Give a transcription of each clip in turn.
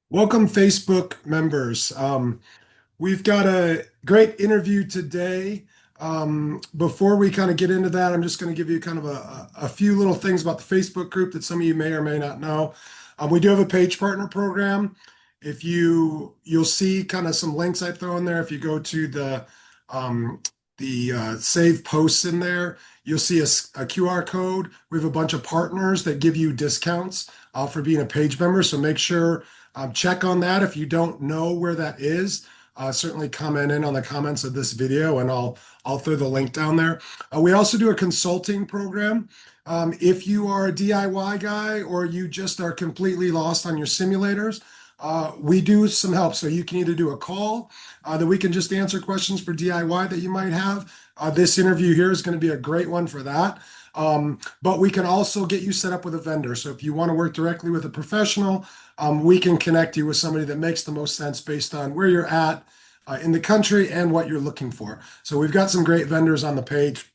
Welcome, Facebook members. We've got a great interview today. Before we kind of get into that, I'm just going to give you kind of a few little things about the Facebook group that some of you may or may not know. We do have a page partner program. If you'll see kind of some links I throw in there. If you go to the save posts in there, you'll see a QR code. We have a bunch of partners that give you discounts for being a page member. So make sure check on that. If you don't know where that is, certainly comment in on the comments of this video, and I'll throw the link down there. We also do a consulting program. If you are a DIY guy or you just are completely lost on your simulators, we do some help. So you can either do a call that we can just answer questions for DIY that you might have. This interview here is going to be a great one for that. But we can also get you set up with a vendor. So if you want to work directly with a professional, we can connect you with somebody that makes the most sense based on where you're at in the country and what you're looking for. So we've got some great vendors on the page,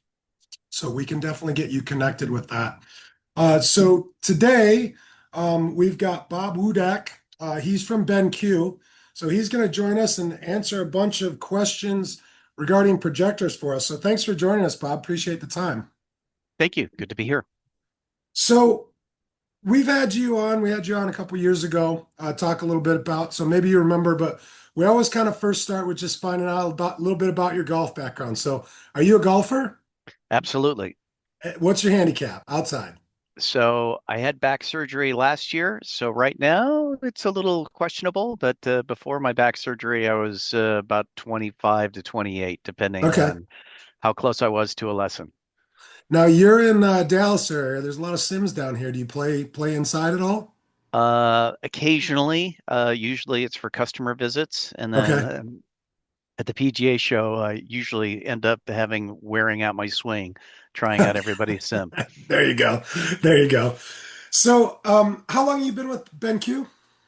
so we can definitely get you connected with that. So today we've got Bob Wudeck. He's from BenQ. So he's going to join us and answer a bunch of questions regarding projectors for us. So thanks for joining us, Bob. Appreciate the time. Thank you. Good to be here. So we've had you on. We had you on a couple years ago, talk a little bit about, so maybe you remember, but we always kind of first start with just finding out about a little bit about your golf background. So are you a golfer? Absolutely. What's your handicap outside? So I had back surgery last year. So right now it's a little questionable, but before my back surgery, I was about 25 to 28, depending Okay. on how close I was to a lesson. Now you're in Dallas area. There's a lot of Sims down here. Do you play inside at all? Occasionally, usually it's for customer visits. And then Okay. at the PGA show, I usually end up wearing out my swing, trying out everybody's sim. There you go. There you go. So, how long have you been with BenQ?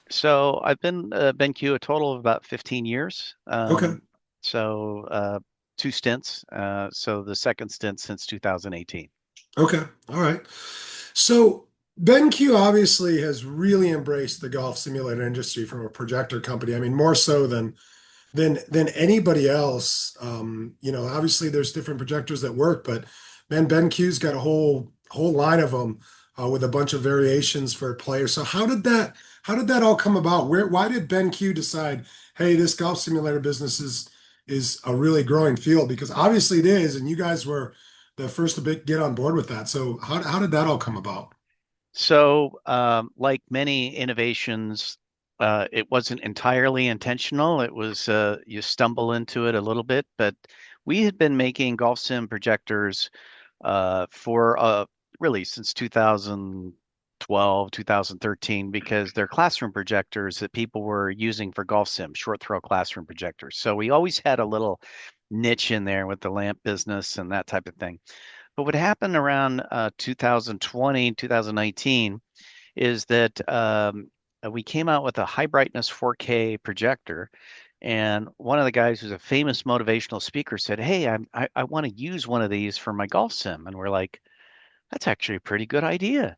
So I've been BenQ a total of about 15 years. Okay. So two stints. So the second stint since 2018. Okay. All right. So BenQ obviously has really embraced the golf simulator industry from a projector company. I mean, more so than anybody else. Obviously there's different projectors that work, but man, BenQ's got a whole line of them with a bunch of variations for players. So how did that all come about? Why did BenQ decide, hey, this golf simulator business is a really growing field? Because obviously it is, and you guys were the first to get on board with that. So how did that all come about? So like many innovations, it wasn't entirely intentional. It was you stumble into it a little bit, but we had been making golf sim projectors for really since 2012, 2013, because they're classroom projectors that people were using for golf sim, short throw classroom projectors. So we always had a little niche in there with the lamp business and that type of thing. But what happened around 2020, 2019 is that we came out with a high brightness 4K projector. And one of the guys who's a famous motivational speaker said, "Hey, I want to use one of these for my golf sim." And we're like, "That's actually a pretty good idea."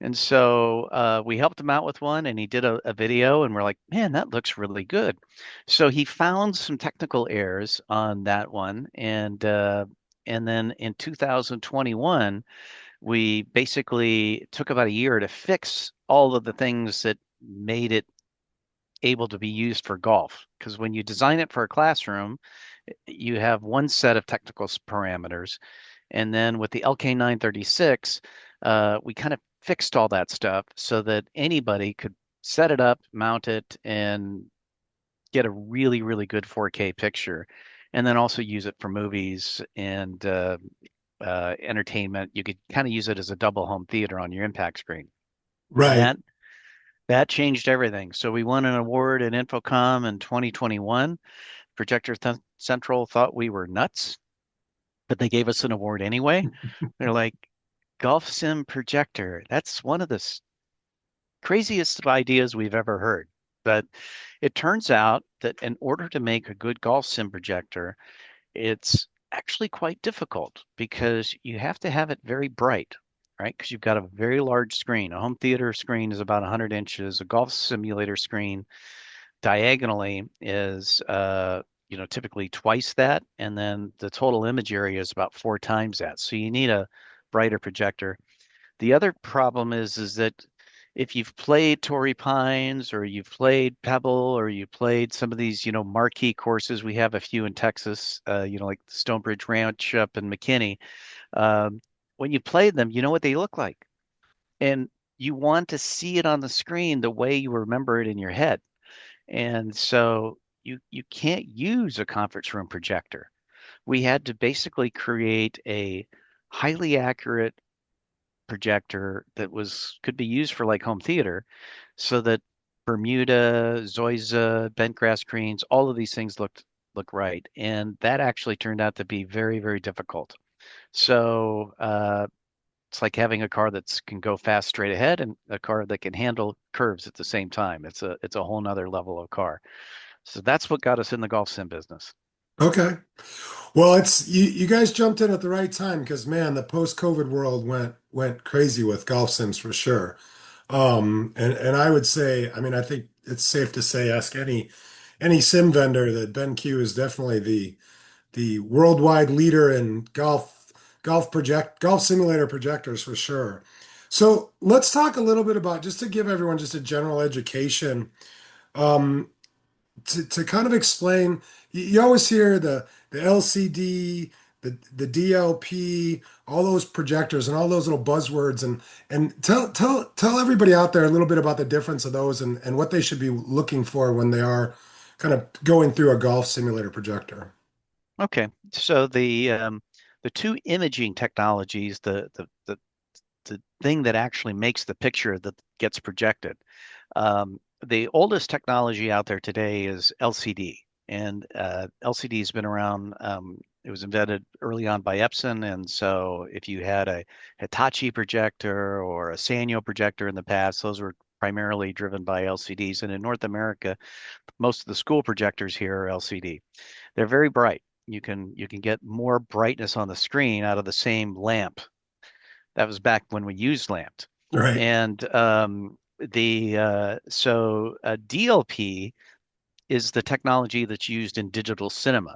And so we helped him out with one, and he did a video, and we're like, "Man, that looks really good." So he found some technical errors on that one, and then in 2021, we basically took about a year to fix all of the things that made it able to be used for golf. Because when you design it for a classroom, you have one set of technical parameters. And then with the LK936, we kind of fixed all that stuff so that anybody could set it up, mount it, and get a really, really good 4K picture. And then also use it for movies and entertainment. You could kind of use it as a double home theater on your impact screen. And Right. that changed everything. So we won an award at Infocom in 2021. Projector Central thought we were nuts, but they gave us an award anyway. They're like, Golf Sim Projector. That's one of the craziest ideas we've ever heard. But it turns out that in order to make a good golf sim projector, it's actually quite difficult because you have to have it very bright. right? Because you've got a very large screen. A home theater screen is about 100 inches. A golf simulator screen diagonally is typically twice that, and then the total image area is about 4 times that. So you need a brighter projector. The other problem is that if you've played Torrey Pines or you've played Pebble or you played some of these, marquee courses, we have a few in Texas, like Stonebridge Ranch up in McKinney. Um, when you played them, you know what they look like, and you want to see it on the screen the way you remember it in your head. And so you can't use a conference room projector. We had to basically create a highly accurate projector that was could be used for like home theater, so that Bermuda, Zoysia, bent grass greens, all of these things look right. And that actually turned out to be very, very difficult. So it's like having a car that can go fast straight ahead and a car that can handle curves at the same time. It's a whole nother level of car. So that's what got us in the golf sim business. Okay. Well, it's you guys jumped in at the right time because man, the post-COVID world went crazy with golf sims for sure. And I would say, I mean, I think it's safe to say, ask any sim vendor that BenQ is definitely the worldwide leader in golf simulator projectors for sure. So let's talk a little bit about just to give everyone just a general education. Um, to kind of explain, you always hear the LCD, the DLP, all those projectors and all those little buzzwords, and tell everybody out there a little bit about the difference of those and what they should be looking for when they are kind of going through a golf simulator projector. Okay, so the two imaging technologies, the thing that actually makes the picture that gets projected. The oldest technology out there today is LCD, and LCD has been around. It was invented early on by Epson, and so if you had a Hitachi projector or a Sanyo projector in the past, those were primarily driven by LCDs. And in North America, most of the school projectors here are LCD. They're very bright. You can get more brightness on the screen out of the same lamp. That was back when we used lamps. Right. And the so DLP is the technology that's used in digital cinema.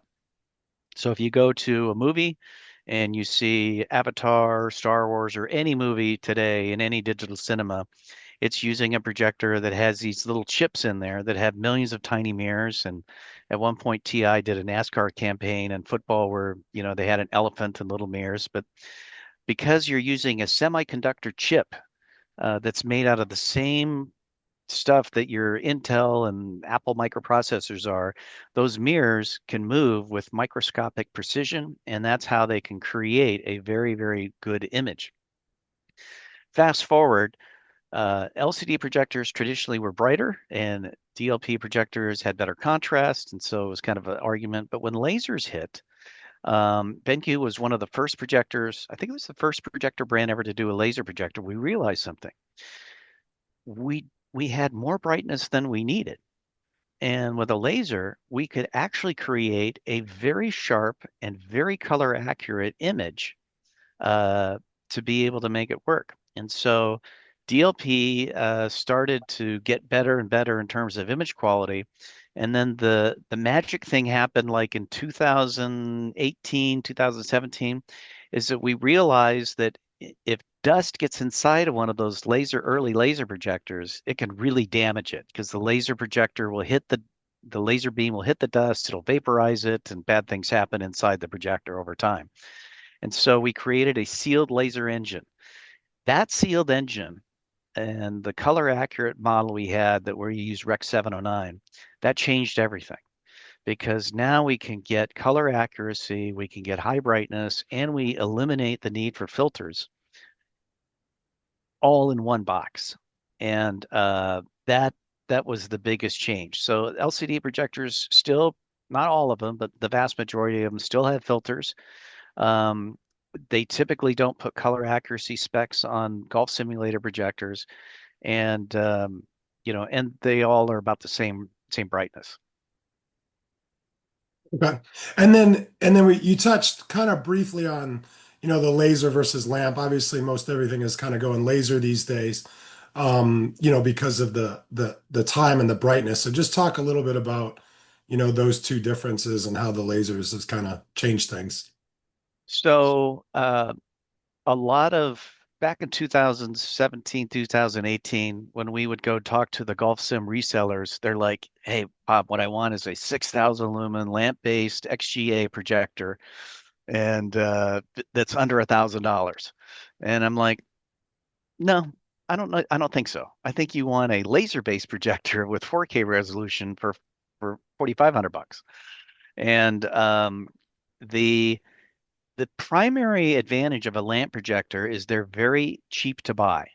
So if you go to a movie and you see Avatar, Star Wars, or any movie today in any digital cinema, it's using a projector that has these little chips in there that have millions of tiny mirrors. And at one point, TI did a NASCAR campaign and football where, they had an elephant and little mirrors. But because you're using a semiconductor chip that's made out of the same stuff that your Intel and Apple microprocessors are, those mirrors can move with microscopic precision, and that's how they can create a very, very good image. Fast forward, LCD projectors traditionally were brighter, and DLP projectors had better contrast, and so it was kind of an argument. But when lasers hit, BenQ was one of the first projectors. I think it was the first projector brand ever to do a laser projector. We realized something. We had more brightness than we needed. And with a laser, we could actually create a very sharp and very color accurate image uh, to be able to make it work. And so DLP started to get better and better in terms of image quality. And then the magic thing happened like in 2018, 2017, is that we realized that if dust gets inside of one of those early laser projectors, it can really damage it because the laser projector will hit the laser beam will hit the dust, it'll vaporize it, and bad things happen inside the projector over time. And so we created a sealed laser engine. That sealed engine and the color accurate model we had that where you use Rec 709, that changed everything because now we can get color accuracy, we can get high brightness, and we eliminate the need for filters all in one box. And that was the biggest change. So LCD projectors still, not all of them, but the vast majority of them still have filters. Um, they typically don't put color accuracy specs on golf simulator projectors, and and they all are about the same brightness. Okay. And then you touched kind of briefly on, the laser versus lamp. Obviously, most everything is kind of going laser these days, because of the time and the brightness. So just talk a little bit about, those two differences and how the lasers has kind of changed things. So, a lot of back in 2017, 2018, when we would go talk to the Golf Sim resellers, they're like, "Hey, Bob, what I want is a 6,000 lumen lamp-based XGA projector, and that's under $1,000." And I'm like, "No, I don't know. I don't think so. I think you want a laser-based projector with 4K resolution for 4,500 bucks." And the the primary advantage of a lamp projector is they're very cheap to buy.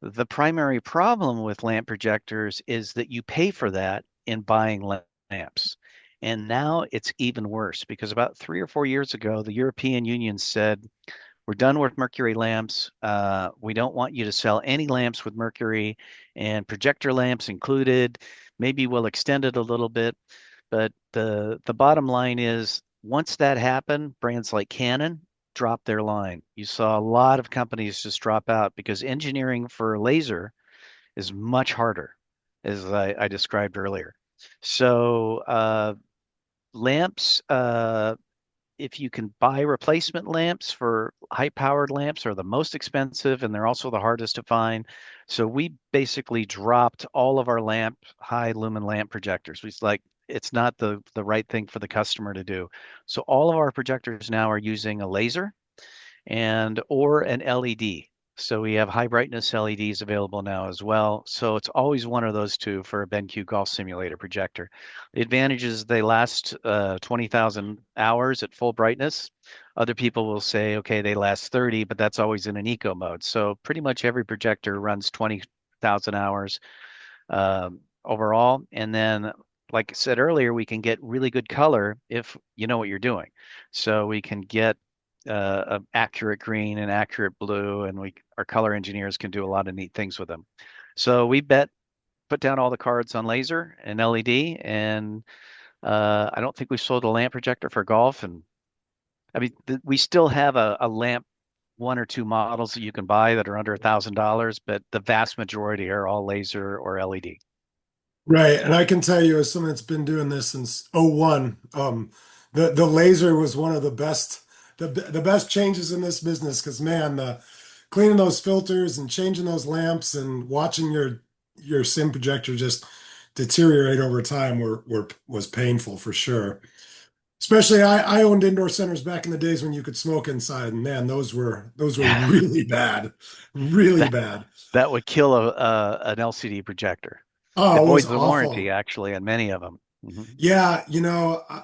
The primary problem with lamp projectors is that you pay for that in buying lamps. And now it's even worse because about 3 or 4 years ago, the European Union said, "We're done with mercury lamps. We don't want you to sell any lamps with mercury and projector lamps included. Maybe we'll extend it a little bit." But the bottom line is, once that happened, brands like Canon dropped their line. You saw a lot of companies just drop out because engineering for laser is much harder, as I described earlier. So lamps, if you can buy replacement lamps for high-powered lamps, are the most expensive, and they're also the hardest to find. So we basically dropped all of our high lumen lamp projectors. We like it's not the right thing for the customer to do. So all of our projectors now are using a laser and or an LED. So we have high brightness LEDs available now as well. So it's always one of those two for a BenQ Golf Simulator projector. The advantage is they last 20,000 hours at full brightness. Other people will say, okay, they last 30, but that's always in an eco mode. So pretty much every projector runs 20,000 hours overall. And then, like I said earlier, we can get really good color if you know what you're doing. So we can get an accurate green and accurate blue, and our color engineers can do a lot of neat things with them. So we put down all the cards on laser and LED, and I don't think we sold a lamp projector for golf. And I mean, we still have a lamp, one or two models that you can buy that are under $1,000, but the vast majority are all laser or LED. Right, and I can tell you as someone that's been doing this since '01, the laser was one of the best changes in this business because man, the cleaning those filters and changing those lamps and watching your sim projector just deteriorate over time was painful for sure. Especially I owned indoor centers back in the days when you could smoke inside, and man, those were really bad, really That bad. that would kill an LCD projector. It Oh, it was voids the warranty awful. actually on many of them. Mhm. Yeah,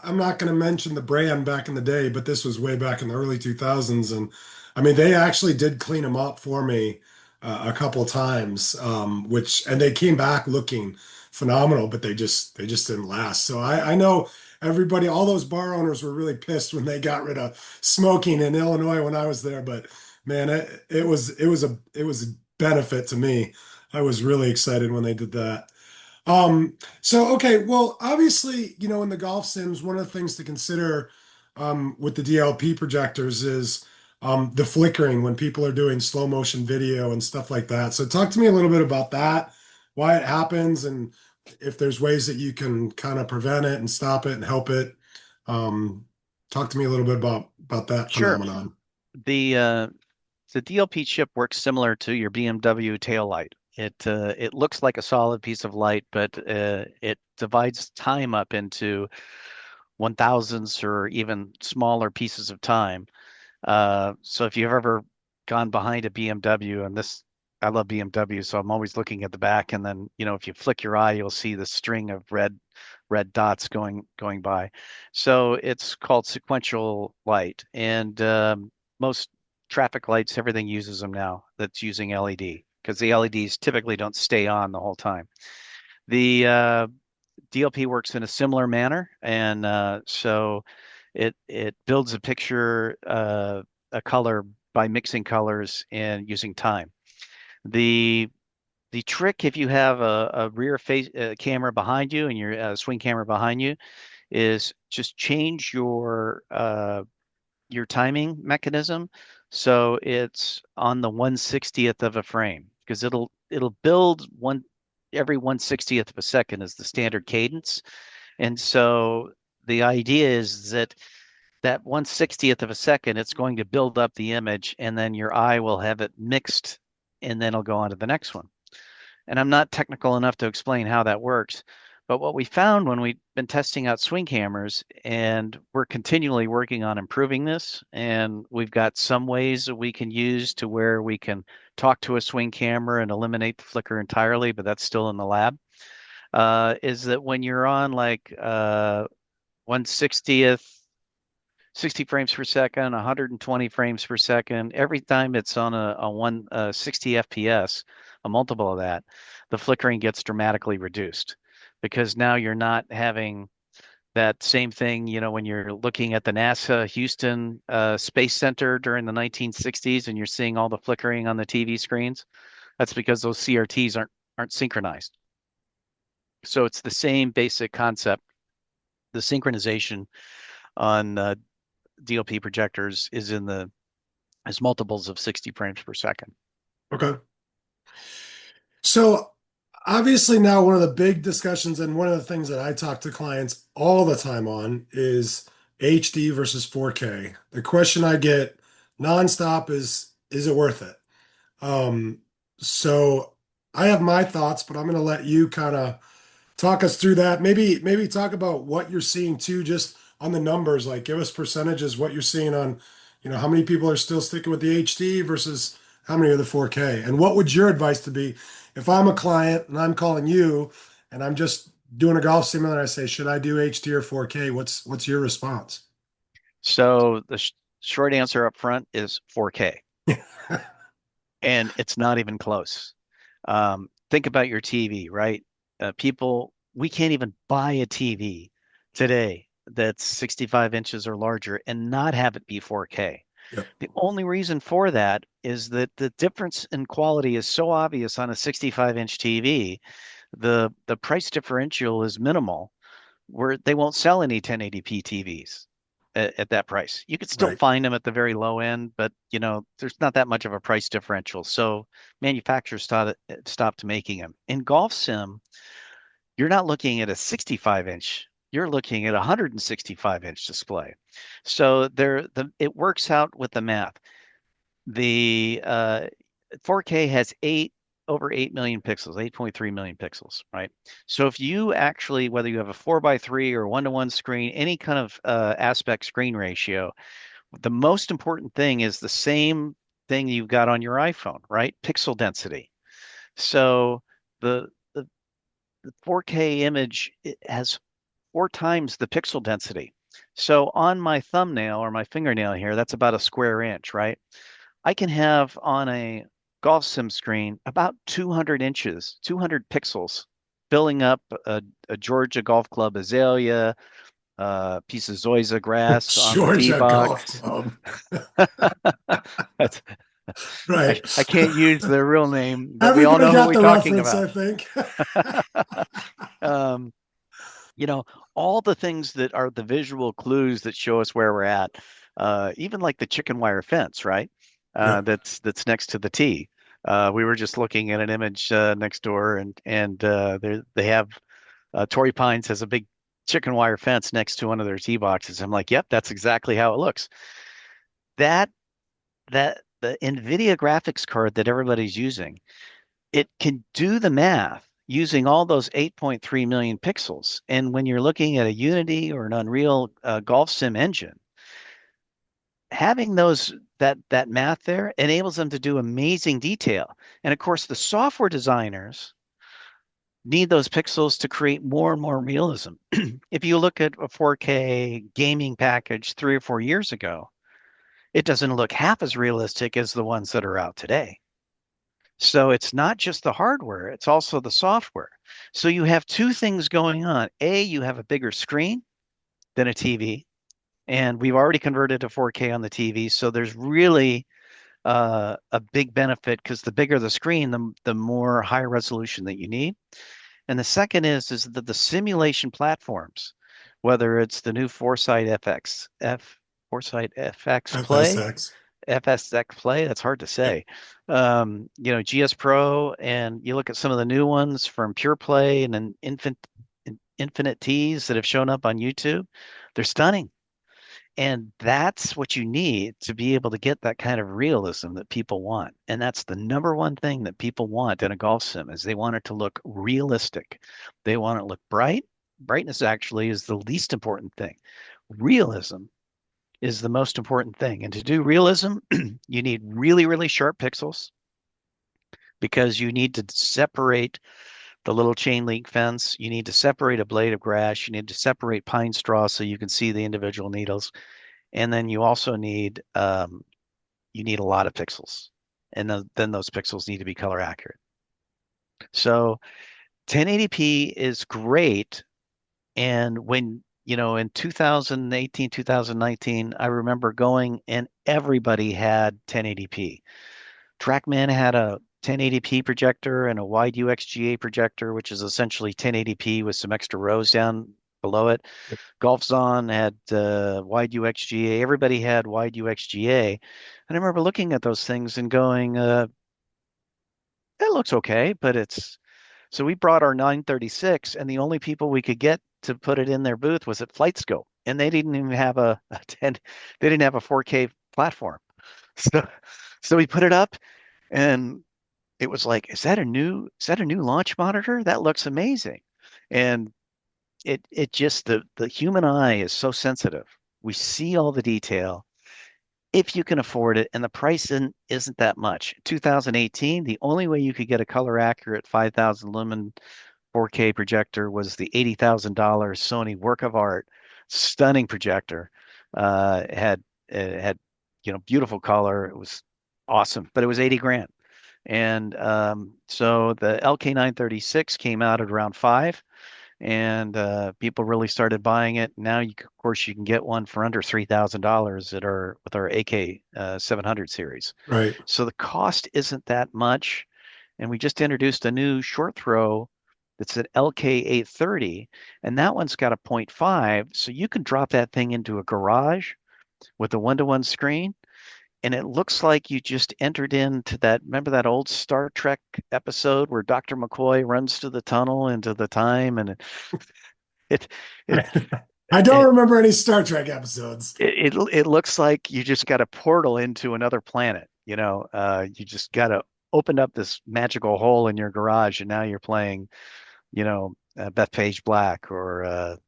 I'm not going to mention the brand back in the day, but this was way back in the early 2000s. And I mean, they actually did clean them up for me a couple of times, and they came back looking phenomenal, but they just didn't last. So I know everybody, all those bar owners were really pissed when they got rid of smoking in Illinois when I was there. But man, it was a benefit to me. I was really excited when they did that. So okay, well, obviously, in the golf sims, one of the things to consider with the DLP projectors is the flickering when people are doing slow motion video and stuff like that. So talk to me a little bit about that, why it happens, and if there's ways that you can kind of prevent it and stop it and help it. Um, Talk to me a little bit about that Sure. phenomenon. The uh, the DLP chip works similar to your BMW tail light. It looks like a solid piece of light, but it divides time up into 1,000ths or even smaller pieces of time. So if you've ever gone behind a BMW, and I love BMW, so I'm always looking at the back, and then, if you flick your eye, you'll see the string of red dots going by. So it's called sequential light, and most traffic lights, everything uses them now that's using LED because the LEDs typically don't stay on the whole time. The DLP works in a similar manner, and so it builds a picture, a color by mixing colors and using time. The the trick, if you have a rear face camera behind you and your swing camera behind you, is just change your your timing mechanism. So it's on the 1/60th of a frame because it'll build one every 1/60th of a second is the standard cadence. And so the idea is that that 1/60th of a second, it's going to build up the image, and then your eye will have it mixed, and then it'll go on to the next one. And I'm not technical enough to explain how that works. But what we found when we've been testing out swing cameras, and we're continually working on improving this, and we've got some ways that we can use to where we can talk to a swing camera and eliminate the flicker entirely, but that's still in the lab, is that when you're on like 1/60th, 60 frames per second, 120 frames per second. Every time it's on a 160 FPS, a multiple of that, the flickering gets dramatically reduced because now you're not having that same thing, when you're looking at the NASA Houston Space Center during the 1960s and you're seeing all the flickering on the TV screens. That's because those CRTs aren't synchronized. So it's the same basic concept. The synchronization on DLP projectors is in the as multiples of 60 frames per second. Okay. So obviously now one of the big discussions and one of the things that I talk to clients all the time on is HD versus 4K. The question I get nonstop is it worth it? Um, so I have my thoughts, but I'm going to let you kind of talk us through that. Maybe talk about what you're seeing too, just on the numbers. Like give us percentages, what you're seeing on, how many people are still sticking with the HD versus how many are the 4K. And what would your advice to be if I'm a client and I'm calling you and I'm just doing a golf simulator, I say, should I do HD or 4K? What's your response? So the short answer up front is 4K, and it's not even close. Think about your TV, right? We can't even buy a TV today that's 65 inches or larger and not have it be 4K. Yep. The only reason for that is that the difference in quality is so obvious on a 65-inch TV. The price differential is minimal, where they won't sell any 1080p TVs at that price. You could still Right. find them at the very low end, but there's not that much of a price differential. So manufacturers stopped making them. In golf sim, you're not looking at a 65-inch. You're looking at a 165-inch display. So it works out with the math. The 4K has over 8 million pixels, 8.3 million pixels, right? So if you actually, whether you have a 4:3 or 1:1 screen, any kind of aspect screen ratio, the most important thing is the same thing you've got on your iPhone, right? Pixel density. So the 4K image, it has 4 times the pixel density. So on my thumbnail or my fingernail here, that's about a square inch, right? I can have on a golf sim screen about 200 inches, 200 pixels, filling up a Georgia golf club azalea, a piece of zoysia grass on the tee Georgia Golf box. Club. That's, Right. I can't use their real name, but we all Everybody know who got we're the talking reference, about. I think. Um, you know, all the things that are the visual clues that show us where we're at, even like the chicken wire fence, right? Yep. That's next to the tee. We were just looking at an image next door, and they have Torrey Pines has a big chicken wire fence next to one of their tee boxes. I'm like, yep, that's exactly how it looks. That that the NVIDIA graphics card that everybody's using, it can do the math using all those 8.3 million pixels. And when you're looking at a Unity or an Unreal Golf Sim engine, having that math there enables them to do amazing detail. And of course, the software designers need those pixels to create more and more realism. If you look at a 4K gaming package 3 or 4 years ago, it doesn't look half as realistic as the ones that are out today. So it's not just the hardware, it's also the software. So you have two things going on. A, you have a bigger screen than a TV, and we've already converted to 4K on the TV. So there's really a big benefit because the bigger the screen, the more high resolution that you need. And the second is that the simulation platforms, whether it's the new Foresight FX, Foresight FX Play, FSX. FSX Play. That's hard to Yep. say. GS Pro, and you look at some of the new ones from Pure Play and then Infinite T's that have shown up on YouTube. They're stunning. And that's what you need to be able to get that kind of realism that people want. And that's the number one thing that people want in a golf sim is they want it to look realistic. They want it to look bright. Brightness actually is the least important thing. Realism is the most important thing. And to do realism, you need really, really sharp pixels because you need to separate the little chain link fence. You need to separate a blade of grass. You need to separate pine straw so you can see the individual needles. And then you also need a lot of pixels, and then those pixels need to be color accurate. So 1080p is great. And when, in 2018, 2019, I remember going and everybody had 1080p. TrackMan had a 1080p projector and a wide UXGA projector, which is essentially 1080p with some extra rows down below it. Golf Zone had wide UXGA. Everybody had wide UXGA. And I remember looking at those things and going, it looks okay, but it's so we brought our 936, and the only people we could get to put it in their booth was at FlightScope, and they didn't even have a 10, they didn't have a 4K platform. So so we put it up, and it was like, is that a new launch monitor? That looks amazing. And it just the human eye is so sensitive. We see all the detail if you can afford it, and the price isn't that much. 2018, the only way you could get a color accurate 5,000 lumen 4K projector was the $80,000 Sony work of art, stunning projector. It had beautiful color. It was awesome, but it was 80 grand. And so the LK936 came out at around five, and people really started buying it. Now, of course, you can get one for under $3,000 with our AK 700 series. Right. So the cost isn't that much. And we just introduced a new short throw that's an LK 830, and that one's got a point 0.5. So you can drop that thing into a garage with a one-to-one screen, and it looks like you just entered into that. Remember that old Star Trek episode where Dr. McCoy runs to the tunnel into the time, and it it I don't it remember any Star Trek episodes. it looks like you just got a portal into another planet. You just got to open up this magical hole in your garage, and now you're playing, Bethpage Black or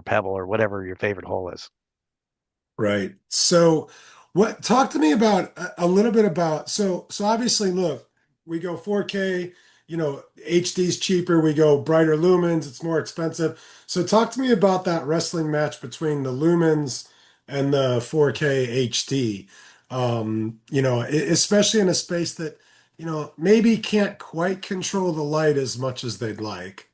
Pebble or whatever your favorite hole is. Right. So what talk to me about a little bit about so obviously look, we go 4K, HD's cheaper, we go brighter lumens, it's more expensive. So talk to me about that wrestling match between the lumens and the 4K HD. Especially in a space that, maybe can't quite control the light as much as they'd like.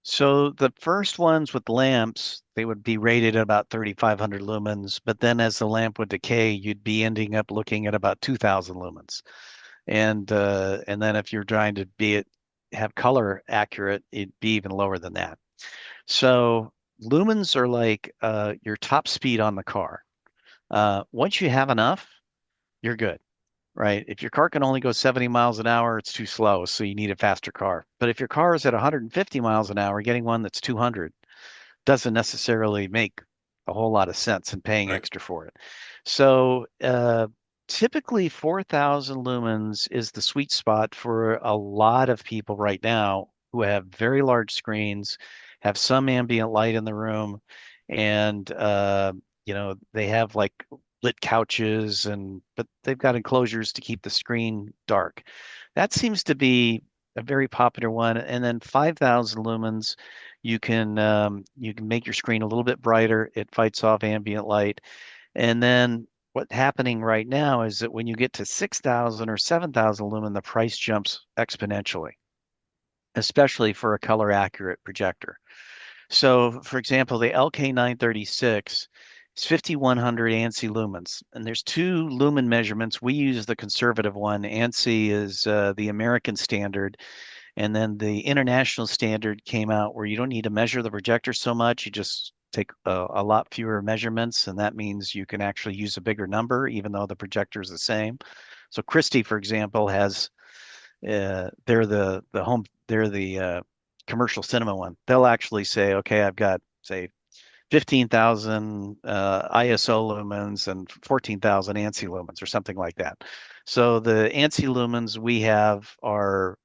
So the first ones with lamps, they would be rated at about 3,500 lumens, but then as the lamp would decay, you'd be ending up looking at about 2,000 lumens. And then if you're trying to have color accurate, it'd be even lower than that. So lumens are like your top speed on the car. Once you have enough, you're good, right? If your car can only go 70 miles an hour, it's too slow, so you need a faster car. But if your car is at 150 miles an hour, getting one that's 200 doesn't necessarily make a whole lot of sense and paying Right. extra for it. So typically 4,000 lumens is the sweet spot for a lot of people right now who have very large screens, have some ambient light in the room, and they have like lit couches, but they've got enclosures to keep the screen dark. That seems to be a very popular one. And then 5,000 lumens, you can make your screen a little bit brighter. It fights off ambient light. And then what's happening right now is that when you get to 6,000 or 7,000 lumen, the price jumps exponentially, especially for a color accurate projector. So, for example, the LK936 is 5,100 ANSI lumens, and there's two lumen measurements. We use the conservative one. ANSI is the American standard, and then the international standard came out where you don't need to measure the projector so much. You just take a lot fewer measurements, and that means you can actually use a bigger number, even though the projector is the same. So Christie, for example, has they're the commercial cinema one. They'll actually say, okay, I've got say 15,000 ISO lumens and 14,000 ANSI lumens or something like that. So the ANSI lumens we have are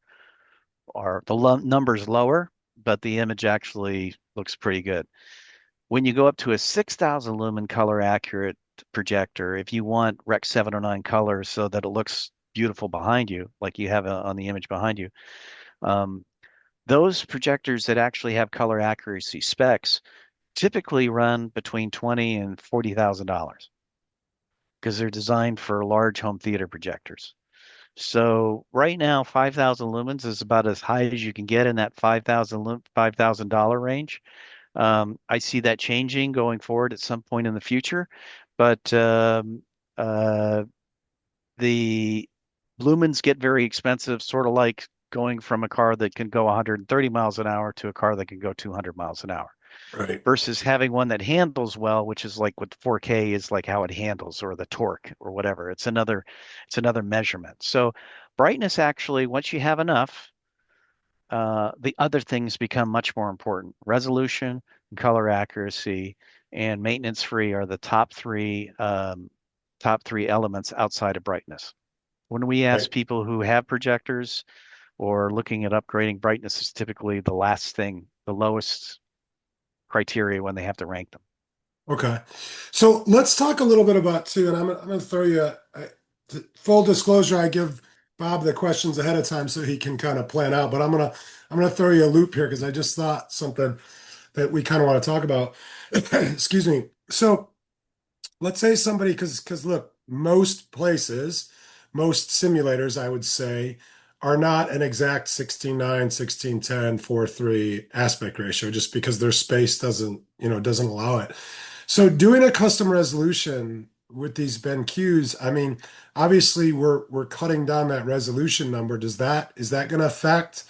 the numbers lower, but the image actually looks pretty good. When you go up to a 6,000 lumen color accurate projector, if you want Rec 709 colors so that it looks beautiful behind you, like you have on the image behind you, um, those projectors that actually have color accuracy specs typically run between $20,000 and $40,000 because they're designed for large home theater projectors. So right now, 5,000 lumens is about as high as you can get in that $5,000 range. I see that changing going forward at some point in the future, but uh, the lumens get very expensive, sort of like going from a car that can go 130 miles an hour to a car that can go 200 miles an hour Right. versus having one that handles well, which is like what 4K is like how it handles or the torque or whatever. It's another measurement. So brightness actually, once you have enough, the other things become much more important. Resolution, color accuracy, and maintenance free are the top three elements outside of brightness. When we ask Right. people who have projectors or looking at upgrading, brightness is typically the last thing, the lowest criteria when they have to rank them. Okay. So let's talk a little bit about too, and I'm gonna throw you full disclosure. I give Bob the questions ahead of time so he can kind of plan out, but I'm gonna throw you a loop here because I just thought something that we kind of want to talk about. Excuse me. So let's say somebody, because look, most places, most simulators, I would say, are not an exact 16:9, 16:10, 4:3 aspect ratio, just because their space doesn't allow it. So doing a custom resolution with these BenQs, I mean, obviously we're cutting down that resolution number. Is that going to affect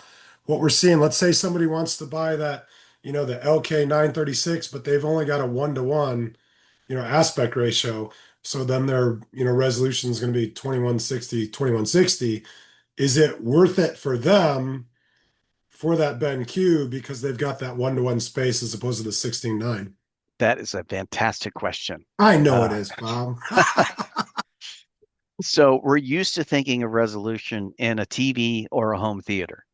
what we're seeing? Let's say somebody wants to buy that, the LK 936, but they've only got a 1:1, aspect ratio. So then their, resolution is going to be 2160, 2160. Is it worth it for them for that BenQ because they've got that 1:1 space as opposed to the 16:9? That is a fantastic question. I know it Uh, is, Bob. so we're used to thinking of resolution in a TV or a home theater.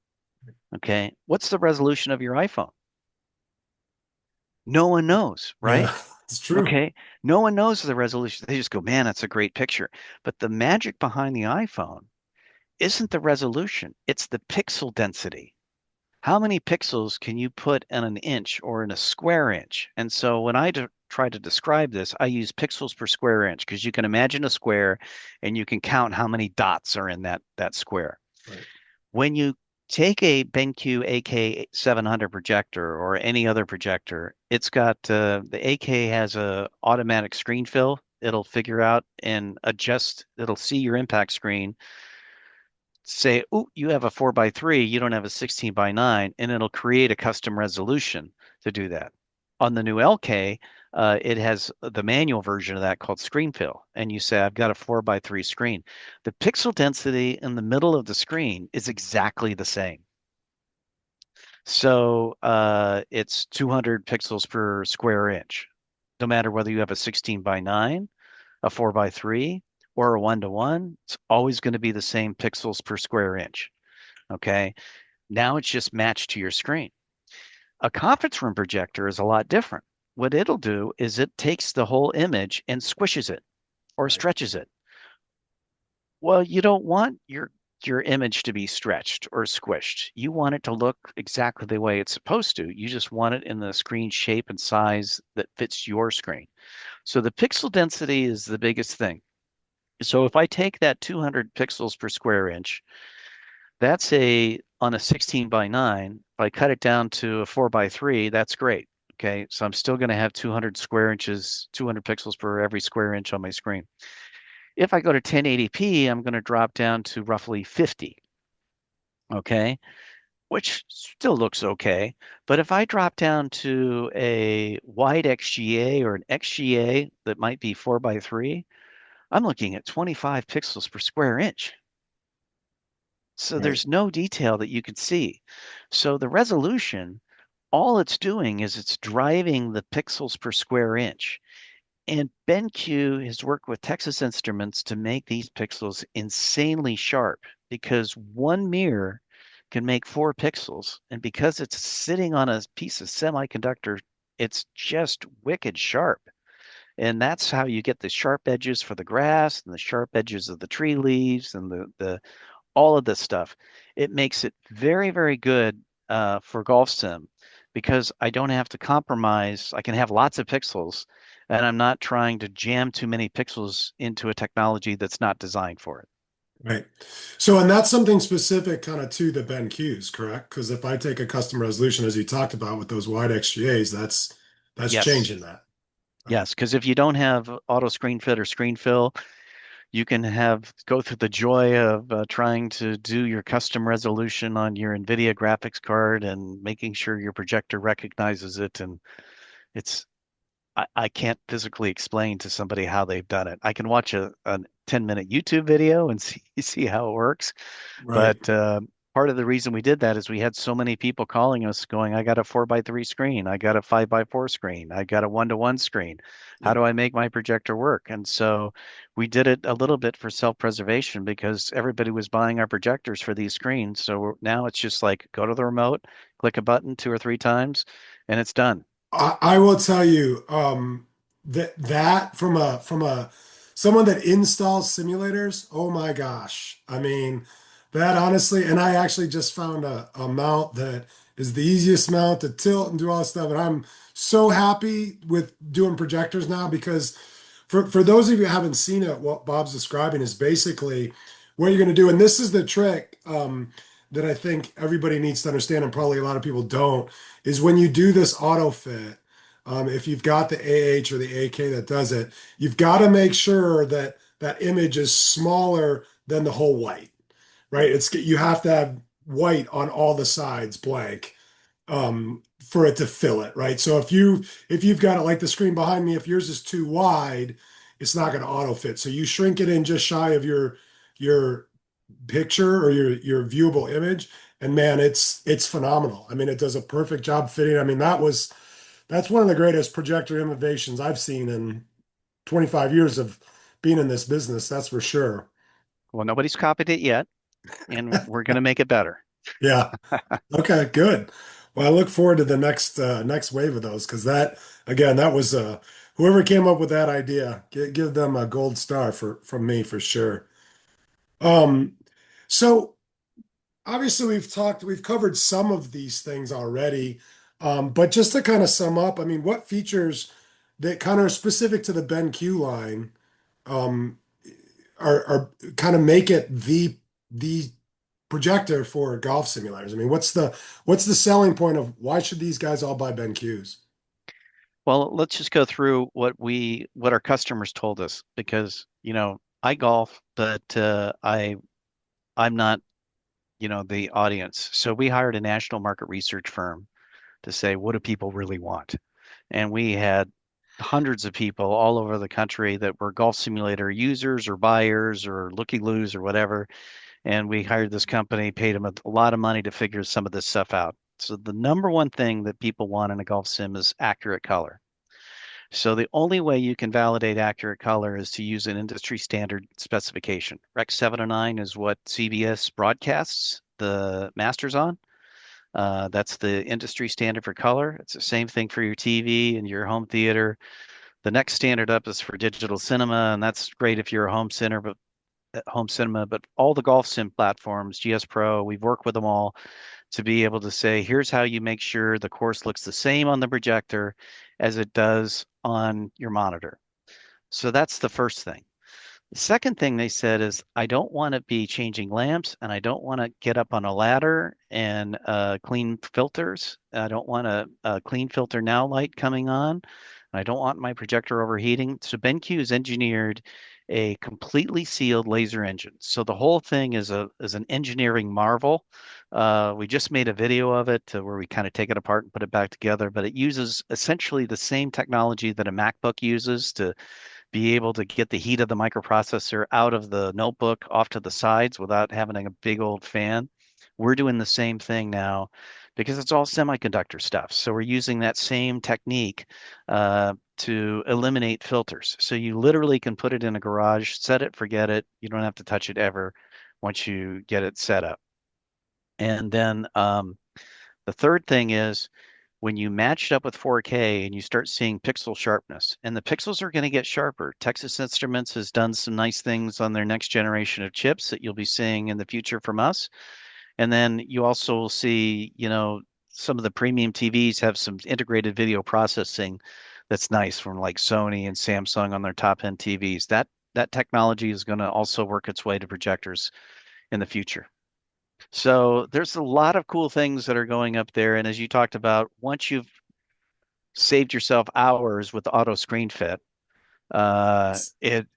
Okay. What's the resolution of your iPhone? No one knows, right? Yeah, it's true. Okay. No one knows the resolution. They just go, man, that's a great picture. But the magic behind the iPhone isn't the resolution, it's the pixel density. How many pixels can you put in an inch or in a square inch? And so when I try to describe this, I use pixels per square inch because you can imagine a square and you can count how many dots are in that square. Right. When you take a BenQ AK700 projector or any other projector, it's got the AK has a automatic screen fill. It'll figure out and adjust. It'll see your impact screen, say, oh, you have a 4:3, you don't have a 16:9, and it'll create a custom resolution to do that. On the new LK, it has the manual version of that called screen fill. And you say, I've got a 4:3 screen. The pixel density in the middle of the screen is exactly the same. So it's 200 pixels per square inch, no matter whether you have a 16:9, a 4:3, or a 1:1, it's always going to be the same pixels per square inch. Okay. Now it's just matched to your screen. A conference room projector is a lot different. What it'll do is it takes the whole image and squishes it or Right. stretches it. Well, you don't want your image to be stretched or squished. You want it to look exactly the way it's supposed to. You just want it in the screen shape and size that fits your screen. So the pixel density is the biggest thing. So if I take that 200 pixels per square inch, that's on a 16:9. If I cut it down to a 4:3, that's great. Okay. So I'm still going to have 200 square inches, 200 pixels per every square inch on my screen. If I go to 1080p, I'm going to drop down to roughly 50. Okay. which still looks okay. But if I drop down to a wide XGA or an XGA that might be 4 by 3, I'm looking at 25 pixels per square inch. So Right. there's no detail that you can see. So the resolution, all it's doing is it's driving the pixels per square inch. And BenQ has worked with Texas Instruments to make these pixels insanely sharp because one mirror can make 4 pixels. And because it's sitting on a piece of semiconductor, it's just wicked sharp. And that's how you get the sharp edges for the grass and the sharp edges of the tree leaves and the all of this stuff. It makes it very, very good for golf sim because I don't have to compromise. I can have lots of pixels and I'm not trying to jam too many pixels into a technology that's not designed for it. Right. So, and that's something specific kind of to the BenQs, correct? Because if I take a custom resolution, as you talked about with those wide XGAs, that's Yes. changing that. Right. Yes, because if you don't have auto screen fit or screen fill, you can have go through the joy of trying to do your custom resolution on your NVIDIA graphics card and making sure your projector recognizes it. And it's I can't physically explain to somebody how they've done it. I can watch a 10-minute YouTube video and see how it works. Right. But part of the reason we did that is we had so many people calling us going, I got a 4 by 3 screen. I got a 5 by 4 screen. I got a 1-to-1 screen. How Yep. do I make my projector work? And so we did it a little bit for self-preservation because everybody was buying our projectors for these screens. So now it's just like go to the remote, click a button 2 or 3 times, and it's done. I will tell you that from a someone that installs simulators, oh my gosh. I mean, that honestly, and I actually just found a mount that is the easiest mount to tilt and do all this stuff. And I'm so happy with doing projectors now because for those of you who haven't seen it, what Bob's describing is basically what you're going to do. And this is the trick that I think everybody needs to understand, and probably a lot of people don't, is when you do this auto fit, if you've got the AH or the AK that does it, you've got to make sure that that image is smaller than the whole white, right? It's you have to have white on all the sides blank for it to fill it, right? So if you've got it like the screen behind me, if yours is too wide, it's not going to auto fit. So you shrink it in just shy of your picture or your viewable image, and man, it's phenomenal. I mean, it does a perfect job fitting. I mean, that's one of the greatest projector innovations I've seen in 25 years of being in this business. That's for sure. Well, nobody's copied it yet, and we're going to make it better. Yeah. Okay, good. Well, I look forward to the next wave of those because that again, that was whoever came up with that idea, give them a gold star from me for sure. Um, so obviously we've covered some of these things already, but just to kind of sum up, I mean, what features that kind of are specific to the BenQ line um, are kind of make it the projector for golf simulators? I mean, what's the selling point of why should these guys all buy BenQs? Well, let's just go through what our customers told us because, I golf, but I'm not, the audience. So we hired a national market research firm to say, what do people really want? And we had hundreds of people all over the country that were golf simulator users or buyers or looky-loos or whatever. And we hired this company, paid them a lot of money to figure some of this stuff out. So the number one thing that people want in a golf sim is accurate color. So the only way you can validate accurate color is to use an industry standard specification. Rec 709 is what CBS broadcasts the Masters on. That's the industry standard for color. It's the same thing for your TV and your home theater. The next standard up is for digital cinema, and that's great if you're a home center, but at home cinema. But all the golf sim platforms, GS Pro, we've worked with them all to be able to say, here's how you make sure the course looks the same on the projector as it does on your monitor. So that's the first thing. The second thing they said is, I don't want to be changing lamps and I don't want to get up on a ladder and clean filters. I don't want a clean filter now light coming on. I don't want my projector overheating. So BenQ is engineered a completely sealed laser engine. So the whole thing is an engineering marvel. We just made a video of it where we kind of take it apart and put it back together, but it uses essentially the same technology that a MacBook uses to be able to get the heat of the microprocessor out of the notebook off to the sides without having a big old fan. We're doing the same thing now because it's all semiconductor stuff. So we're using that same technique to eliminate filters. So you literally can put it in a garage, set it, forget it. You don't have to touch it ever once you get it set up. And then the third thing is when you match it up with 4K and you start seeing pixel sharpness, and the pixels are going to get sharper. Texas Instruments has done some nice things on their next generation of chips that you'll be seeing in the future from us. And then you also will see, some of the premium TVs have some integrated video processing that's nice from like Sony and Samsung on their top end TVs. That technology is going to also work its way to projectors in the future. So there's a lot of cool things that are going up there. And as you talked about, once you've saved yourself hours with auto screen fit, uh, it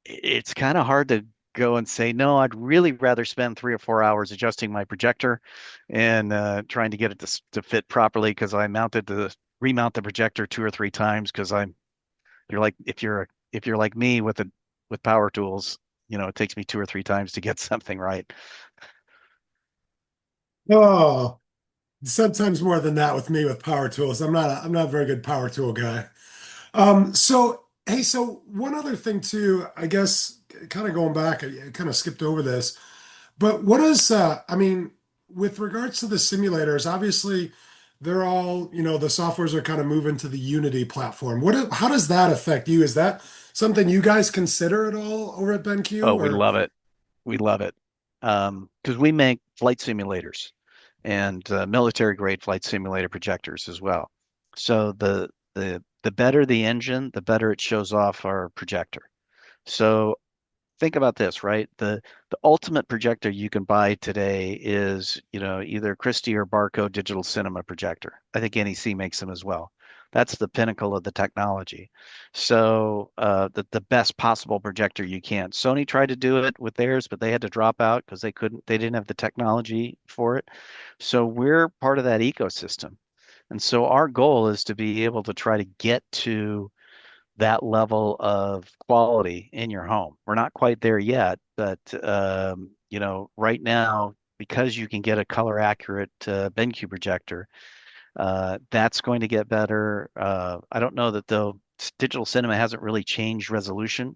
it's kind of hard to go and say, no, I'd really rather spend 3 or 4 hours adjusting my projector and trying to get it to fit properly because I mounted the remount the projector 2 or 3 times because you're like if you're like me with power tools, it takes me 2 or 3 times to get something right. Oh, sometimes more than that with me with power tools. I'm not a very good power tool guy. So hey, so one other thing too, I guess kind of going back, I kind of skipped over this, but what is I mean, with regards to the simulators, obviously they're all, the softwares are kind of moving to the Unity platform. How does that affect you? Is that something you guys consider at all over at BenQ Oh, we or love it. We love it. Because we make flight simulators and military grade flight simulator projectors as well. So the better the engine, the better it shows off our projector. So think about this, right? The ultimate projector you can buy today is, either Christie or Barco digital cinema projector. I think NEC makes them as well. That's the pinnacle of the technology. So the best possible projector you can. Sony tried to do it with theirs, but they had to drop out because they didn't have the technology for it. So we're part of that ecosystem. And so our goal is to be able to try to get to that level of quality in your home. We're not quite there yet, but right now, because you can get a color accurate BenQ projector, that's going to get better. I don't know that though. Digital cinema hasn't really changed resolution,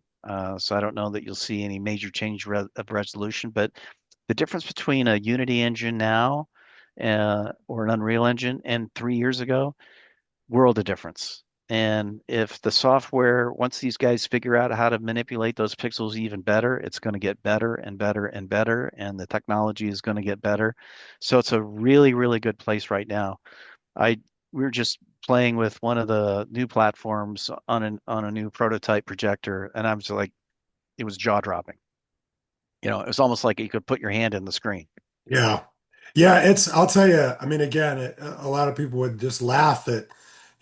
so I don't know that you'll see any major change of resolution. But the difference between a Unity engine now or an Unreal engine and 3 years ago, world of difference. And if the software, once these guys figure out how to manipulate those pixels even better, it's going to get better and better and better, and the technology is going to get better. So it's a really, really good place right now. I we were just playing with one of the new platforms on a new prototype projector, and I was like, it was jaw dropping. It was almost like you could put your hand in the screen. yeah. Yeah, I'll tell you, I mean, again, a lot of people would just laugh that,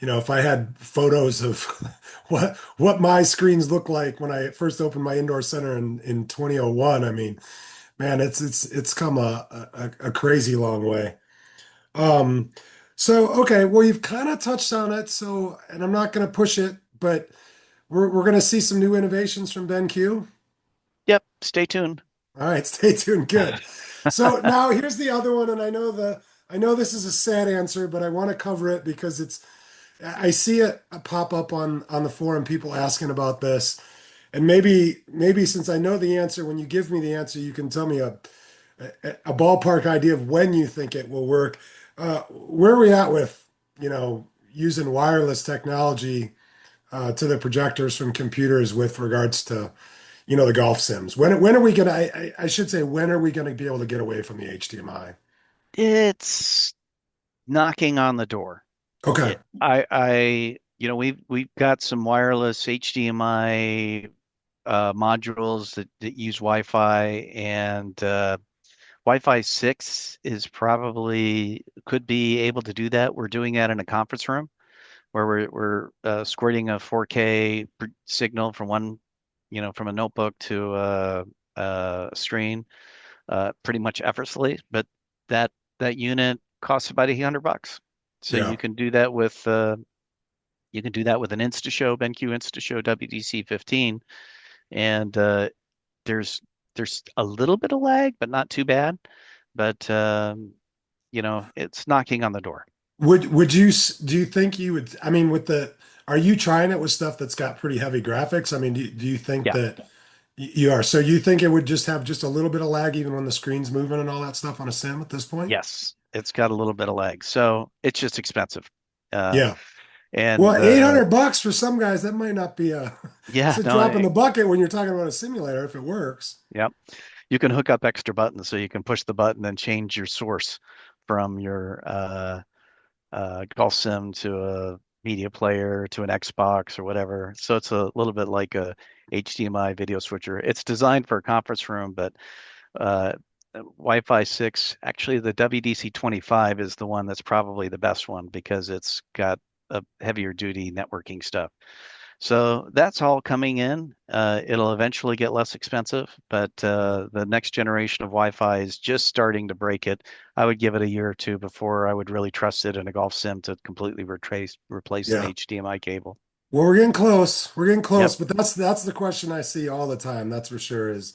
if I had photos of what my screens look like when I first opened my indoor center in 2001, I mean, man, it's come a crazy long way. Um, so okay, well, you've kind of touched on it, so, and I'm not going to push it, but we're going to see some new innovations from BenQ. Yep, stay tuned. All right, stay tuned. Good. So now here's the other one, and I know this is a sad answer, but I want to cover it because I see it pop up on the forum, people asking about this. And maybe since I know the answer, when you give me the answer, you can tell me a ballpark idea of when you think it will work. Where are we at with, using wireless technology to the projectors from computers with regards to the golf sims. When are we gonna? I should say, when are we gonna be able to get away from the HDMI? It's knocking on the door. Okay. We've got some wireless HDMI modules that use Wi-Fi, and Wi-Fi 6 is probably could be able to do that. We're doing that in a conference room where we're squirting a 4K signal from one from a notebook to a screen pretty much effortlessly. But that that unit costs about $800. So Yeah. you can do that with an InstaShow, BenQ InstaShow WDC 15, and there's there's a little bit of lag, but not too bad. But it's knocking on the door. Would you do you think you would, I mean, with the, are you trying it with stuff that's got pretty heavy graphics? I mean, do you think Yeah. that you are? So you think it would just have just a little bit of lag even when the screen's moving and all that stuff on a sim at this point? Yes, it's got a little bit of lag, so it's just expensive. Uh, Yeah. and Well, $800 for some guys, that might not be a, it's Yeah, a no, drop in the bucket when you're talking about a simulator if it works. yeah, you can hook up extra buttons, so you can push the button and change your source from your golf sim to a media player to an Xbox or whatever. So it's a little bit like a HDMI video switcher. It's designed for a conference room, but uh, Wi-Fi 6, actually the WDC 25 is the one that's probably the best one because it's got a heavier duty networking stuff. So that's all coming in. It'll eventually get less expensive, but the next generation of Wi-Fi is just starting to break it. I would give it a year or two before I would really trust it in a golf sim to completely replace an Yeah. HDMI cable. Well, we're getting close. We're getting Yep. close, but that's the question I see all the time. That's for sure is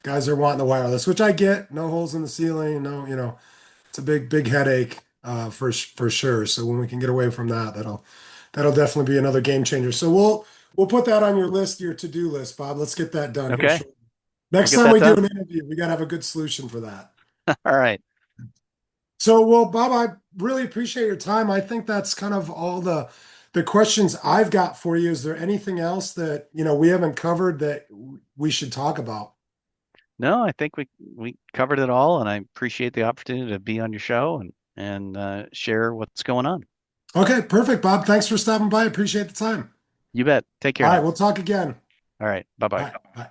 guys are wanting the wireless, which I get. No holes in the ceiling, no, it's a big headache for sure. So when we can get away from that, that'll definitely be another game changer. So we'll put that on your list, your to-do list, Bob. Let's get that done here Okay. shortly. We'll Next get time that we do done. an interview, we got to have a good solution for that. All right. So, well, Bob, I really appreciate your time. I think that's kind of all the questions I've got for you. Is there anything else that, we haven't covered that we should talk about? No, I think we covered it all, and I appreciate the opportunity to be on your show and share what's going on. Okay, perfect, Bob. Thanks for stopping by. Appreciate the time. You bet. Take All care right, now. we'll talk again. All right. Bye All bye. right, bye.